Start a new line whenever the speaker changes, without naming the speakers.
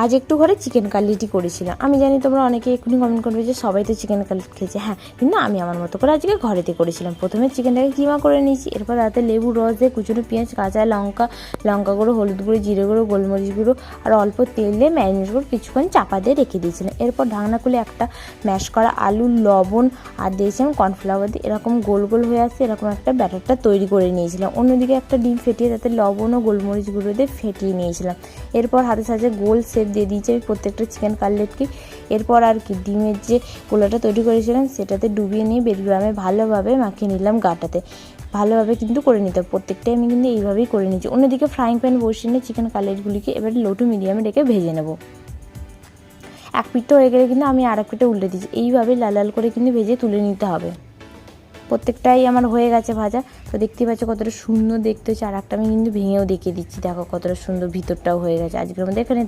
আজ একটু ঘরে চিকেন কাটলেটই করেছিলাম। আমি জানি তোমরা অনেকে এক্ষুনি কমেন্ট করবে যে সবাই তো চিকেন কাটলেট খেয়েছে, হ্যাঁ, কিন্তু আমি আমার মতো করে আজকে ঘরেতে করেছিলাম। প্রথমে চিকেনটাকে কিমা করে নিয়েছি, এরপর তাতে লেবু রস দিয়ে কুচনো পেঁয়াজ, কাঁচা লঙ্কা গুঁড়ো, হলুদ গুঁড়ো, জিরে গুঁড়ো, গোলমরিচ গুঁড়ো আর অল্প তেল দিয়ে ম্যারিনেট করে কিছুক্ষণ চাপা দিয়ে রেখে দিয়েছিলাম। এরপর ঢাকনা খুলে একটা ম্যাশ করা আলু, লবণ আর দিয়েছিলাম কর্নফ্লাওয়ার দিয়ে এরকম গোল গোল হয়ে আসছে এরকম একটা ব্যাটারটা তৈরি করে নিয়েছিলাম। অন্যদিকে একটা ডিম ফেটিয়ে তাতে লবণ ও গোলমরিচ গুঁড়ো দিয়ে ফেটিয়ে নিয়েছিলাম। এরপর হাতে সাজে গোল শেপ দিয়ে দিয়েছি আমি প্রত্যেকটা চিকেন কাটলেটকে। এরপর আর কি ডিমের যে গোলাটা তৈরি করেছিলাম সেটাতে ডুবিয়ে নিয়ে বেলগ্রামে ভালোভাবে মাখিয়ে নিলাম গাটাতে। ভালোভাবে কিন্তু করে নিতে হবে, প্রত্যেকটাই আমি কিন্তু এইভাবেই করে নিচ্ছি। অন্যদিকে ফ্রাইং প্যান বসিয়ে নিয়ে চিকেন কাটলেটগুলিকে এবার লো টু মিডিয়ামে রেখে ভেজে নেব। এক পিঠটা হয়ে গেলে কিন্তু আমি আর এক পিঠে উল্টে দিচ্ছি। এইভাবে লাল লাল করে কিন্তু ভেজে তুলে নিতে হবে। প্রত্যেকটাই আমার হয়ে গেছে ভাজা, তো দেখতেই পাচ্ছ কতটা সুন্দর দেখতে হচ্ছে। আর একটা আমি কিন্তু ভেঙেও দেখিয়ে দিচ্ছি, দেখো কতটা সুন্দর ভিতরটাও হয়ে গেছে। আজকের মধ্যে এখানে